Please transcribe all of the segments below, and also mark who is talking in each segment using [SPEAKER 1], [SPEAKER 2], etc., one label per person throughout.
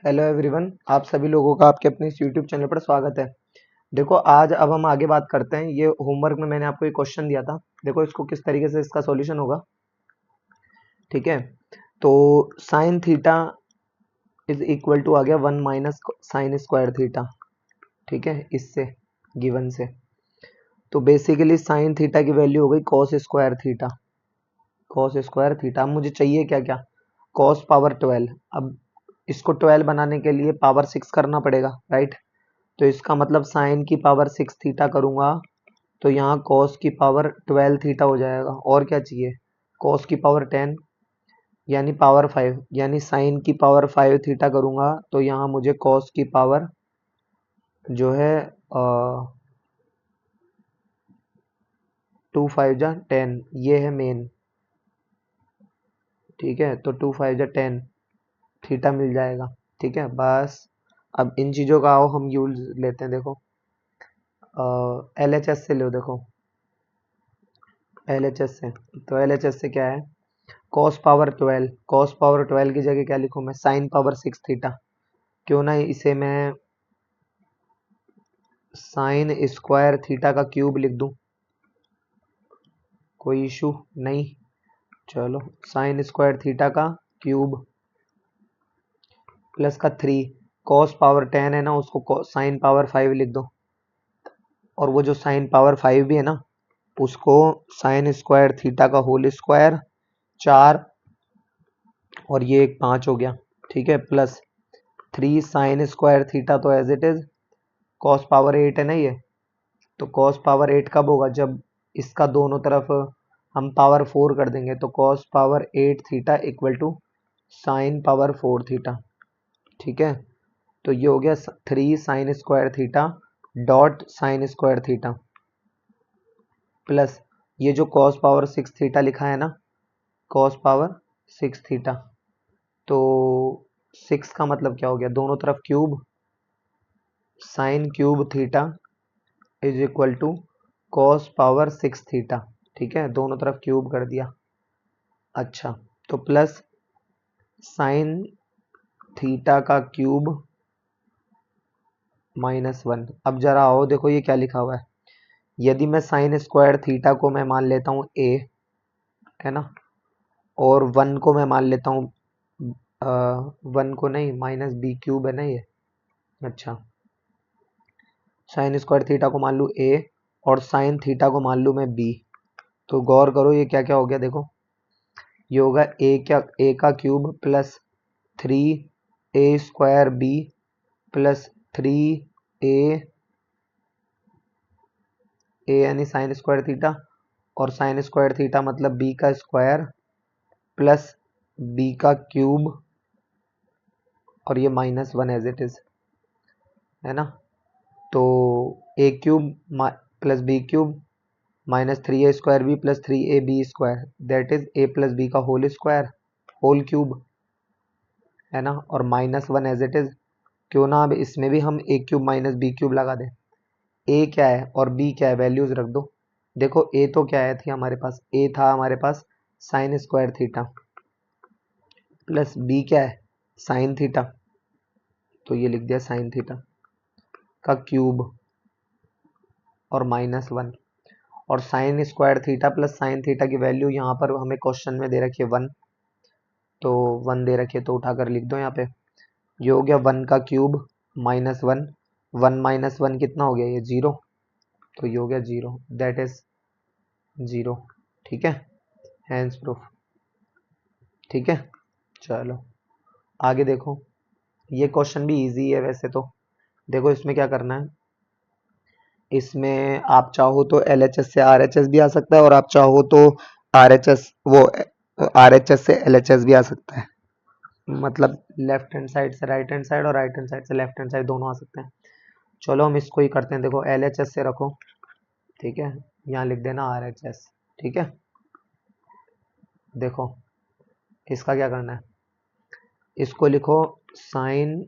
[SPEAKER 1] Hello everyone, आप सभी लोगों का आपके अपने इस यूट्यूब चैनल पर स्वागत है। देखो, आज अब हम आगे बात करते हैं। ये होमवर्क में मैंने आपको एक क्वेश्चन दिया था। देखो इसको किस तरीके से इसका सॉल्यूशन होगा। ठीक है, तो sine theta is equal to आ गया 1 - साइन स्क्वायर थीटा। ठीक है, इससे गिवन से तो बेसिकली साइन थीटा की वैल्यू हो गई cos square theta. Cos square theta, अब मुझे चाहिए क्या क्या, कॉस पावर 12। अब इसको 12 बनाने के लिए पावर 6 करना पड़ेगा, राइट। तो इसका मतलब साइन की पावर 6 थीटा करूंगा तो यहाँ कॉस की पावर 12 थीटा हो जाएगा। और क्या चाहिए, कॉस की पावर 10 यानी पावर 5, यानी साइन की पावर 5 थीटा करूंगा तो यहाँ मुझे कॉस की पावर जो है 2 5 जा 10, ये है मेन। ठीक है, तो 2 5 जा 10 थीटा मिल जाएगा। ठीक है, बस अब इन चीज़ों का आओ हम यूज लेते हैं। देखो एल एच एस से लो। देखो एल एच एस से, तो एल एच एस से क्या है, कॉस पावर 12। कॉस पावर 12 की जगह क्या लिखूं मैं, साइन पावर 6 थीटा। क्यों ना इसे मैं साइन स्क्वायर थीटा का क्यूब लिख दूं, कोई इशू नहीं। चलो, साइन स्क्वायर थीटा का क्यूब प्लस का 3, कॉस पावर 10 है ना, उसको साइन पावर 5 लिख दो। और वो जो साइन पावर 5 भी है ना, उसको साइन स्क्वायर थीटा का होल स्क्वायर 4, और ये एक 5 हो गया। ठीक है, प्लस 3 साइन स्क्वायर थीटा, तो as it is cos power 8 है ना ये। तो कॉस पावर 8 कब होगा, जब इसका दोनों तरफ हम पावर 4 कर देंगे। तो cos power 8 theta equal to sine power 4 theta. ठीक है, तो ये हो गया 3 sine square theta dot sine square theta, plus ये जो कॉस पावर 6 थीटा लिखा है ना, कॉस पावर 6 थीटा। तो 6 का मतलब क्या हो गया, दोनों तरफ cube, sine cube theta is equal to cos power 6 theta. ठीक है, दोनों तरफ क्यूब कर दिया। अच्छा, तो प्लस साइन थीटा का क्यूब -1। अब जरा आओ देखो ये क्या लिखा हुआ है। यदि मैं साइन स्क्वायर थीटा को मैं मान लेता हूँ ए, है ना, और 1 को मैं मान लेता हूँ 1 को नहीं, -b³ है ना ये। अच्छा, साइन स्क्वायर थीटा को मान लूँ ए और साइन थीटा को मान लूँ मैं बी। तो गौर करो ये क्या क्या हो गया। देखो ये होगा ए का cube plus 3a² b plus 3a यानी साइन स्क्वायर थीटा, और साइन स्क्वायर थीटा मतलब b का स्क्वायर प्लस b का क्यूब, और ये -1 एज इट इज, है ना। तो a³ plus b³ -3a² b plus 3ab² that is a plus b का होल स्क्वायर होल क्यूब, है ना, और -1 एज इट इज। क्यों ना अब इसमें भी हम a³ -b³ लगा दें। a क्या है और b क्या है, वैल्यूज रख दो। देखो a तो क्या है थी हमारे पास, a था हमारे पास sine square theta, plus b क्या है साइन थीटा, तो ये लिख दिया साइन थीटा का क्यूब और -1, और sign square theta plus sine theta की वैल्यू यहाँ पर हमें क्वेश्चन में दे रखी है 1, तो 1 दे रखी है तो उठाकर लिख दो यहाँ पे। ये हो गया 1 का क्यूब -1, 1 - 1 कितना हो गया, ये 0, तो ये हो गया 0, दैट इज 0। ठीक है, हैंस प्रूफ। ठीक है, चलो आगे देखो। ये क्वेश्चन भी इजी है वैसे तो। देखो इसमें क्या करना है, इसमें आप चाहो तो LHS से RHS भी आ सकता है, और आप चाहो तो RHS से LHS भी आ सकता है। मतलब लेफ्ट हैंड साइड से राइट हैंड साइड और राइट हैंड साइड से लेफ्ट हैंड साइड दोनों आ सकते हैं। चलो हम इसको ही करते हैं। देखो LHS से रखो, ठीक है, यहाँ लिख देना RHS। ठीक है, देखो इसका क्या करना है, इसको लिखो साइन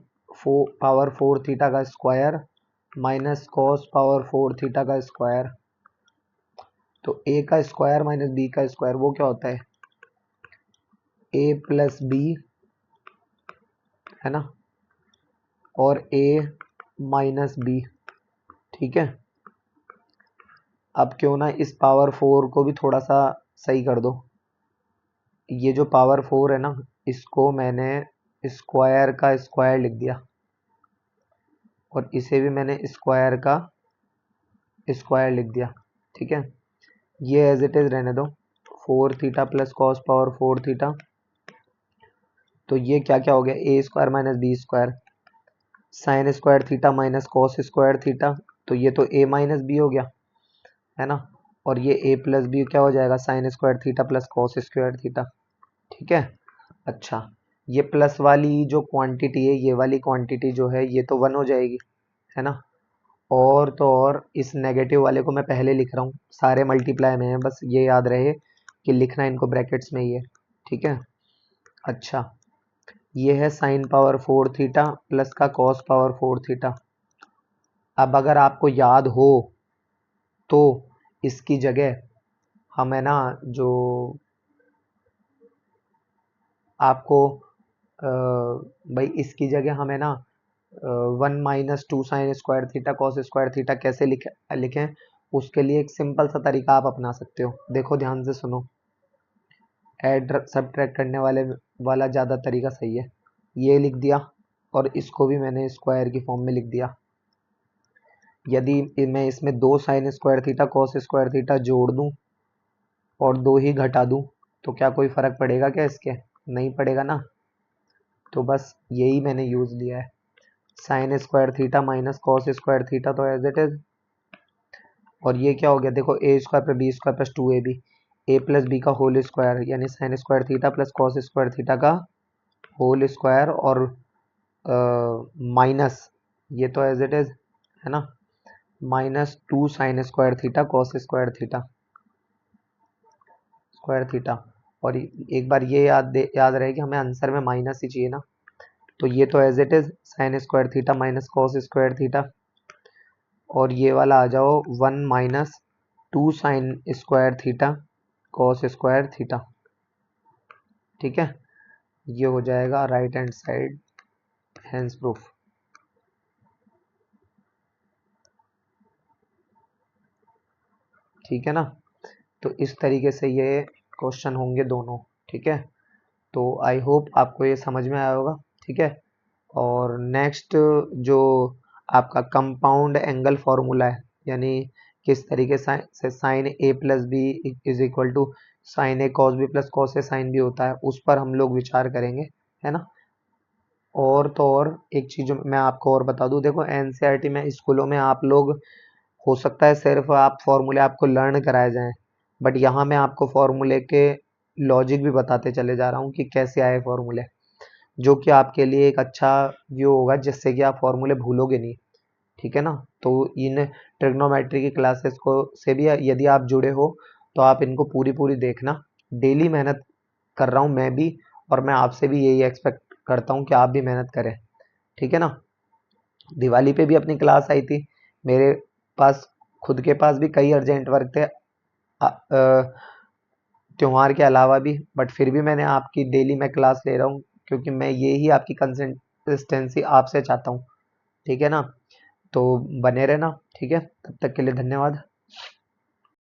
[SPEAKER 1] पावर 4 थीटा का square minus cos power 4 theta का स्क्वायर। तो a का स्क्वायर माइनस b का स्क्वायर वो क्या होता है, a प्लस b, है ना, और a माइनस बी। ठीक है, अब क्यों ना इस पावर 4 को भी थोड़ा सा सही कर दो। ये जो पावर 4 है ना, इसको मैंने स्क्वायर का स्क्वायर लिख दिया और इसे भी मैंने स्क्वायर का स्क्वायर लिख दिया। ठीक है, ये एज इट इज रहने दो, 4 theta plus cos power 4 theta. तो ये क्या क्या हो गया, A square minus B square, sine square theta minus cos square theta. तो ये तो ए माइनस बी हो गया, है ना, और ये ए प्लस बी क्या हो जाएगा, sign square theta plus cos square theta. ठीक है, अच्छा, ये प्लस वाली जो क्वांटिटी है, ये वाली क्वांटिटी जो है, ये तो 1 हो जाएगी, है ना। और तो और इस नेगेटिव वाले को मैं पहले लिख रहा हूँ, सारे मल्टीप्लाई में है, बस ये याद रहे कि लिखना इनको ब्रैकेट्स में ही है। ठीक है, अच्छा, ये है साइन पावर 4 थीटा प्लस का कॉस पावर 4 थीटा। अब अगर आपको याद हो तो इसकी जगह हमें ना, जो आपको भाई इसकी जगह हमें ना 1 minus 2 sine square theta cos square theta कैसे लिखें, उसके लिए एक सिंपल सा तरीका आप अपना सकते हो। देखो ध्यान से सुनो, ऐड सब्ट्रैक्ट करने वाला ज़्यादा तरीका सही है। ये लिख दिया और इसको भी मैंने स्क्वायर की फॉर्म में लिख दिया। यदि मैं इसमें 2 sine square theta cos square theta जोड़ दूं और 2 ही घटा दूं, तो क्या कोई फर्क पड़ेगा क्या इसके, नहीं पड़ेगा ना। तो बस यही मैंने यूज लिया है, sine square theta minus cos square theta, तो एज इट इज। और ये क्या हो गया, देखो A square plus B square plus 2ab, A plus B का होल स्क्वायर यानी sine square theta plus cos square theta का होल स्क्वायर, और माइनस ये तो एज इट इज, है ना, minus 2 sine square theta cos square theta. और एक बार ये याद रहे कि हमें आंसर में माइनस ही चाहिए ना, तो ये तो as it is sine square theta minus cos square theta. और ये वाला आ जाओ 1 minus 2 sine square theta cos square theta. ठीक है, ये हो जाएगा right hand side, hence proof. ठीक है ना, तो इस तरीके से ये क्वेश्चन होंगे दोनों। ठीक है, तो आई होप आपको ये समझ में आया होगा। ठीक है, और नेक्स्ट जो आपका कंपाउंड एंगल फॉर्मूला है, यानी किस तरीके से sine A plus B is equal to sine A cos B plus cos A sine B होता है, उस पर हम लोग विचार करेंगे, है ना। और तो और एक चीज जो मैं आपको और बता दूं, देखो एनसीईआरटी में स्कूलों में आप लोग, हो सकता है सिर्फ आप फॉर्मूले आपको लर्न कराए जाएं, बट यहाँ मैं आपको फॉर्मूले के लॉजिक भी बताते चले जा रहा हूँ कि कैसे आए फॉर्मूले, जो कि आपके लिए एक अच्छा व्यू होगा, जिससे कि आप फॉर्मूले भूलोगे नहीं। ठीक है ना, तो इन ट्रिग्नोमेट्री की क्लासेस को से भी यदि आप जुड़े हो तो आप इनको पूरी पूरी देखना। डेली मेहनत कर रहा हूँ मैं भी, और मैं आपसे भी यही एक्सपेक्ट करता हूँ कि आप भी मेहनत करें। ठीक है ना, दिवाली पे भी अपनी क्लास आई थी, मेरे पास खुद के पास भी कई अर्जेंट वर्क थे त्योहार के अलावा भी, बट फिर भी मैंने आपकी डेली मैं क्लास ले रहा हूँ, क्योंकि मैं ये ही आपकी कंसिस्टेंसी आपसे चाहता हूँ। ठीक है ना, तो बने रहना। ठीक है, तब तक के लिए धन्यवाद।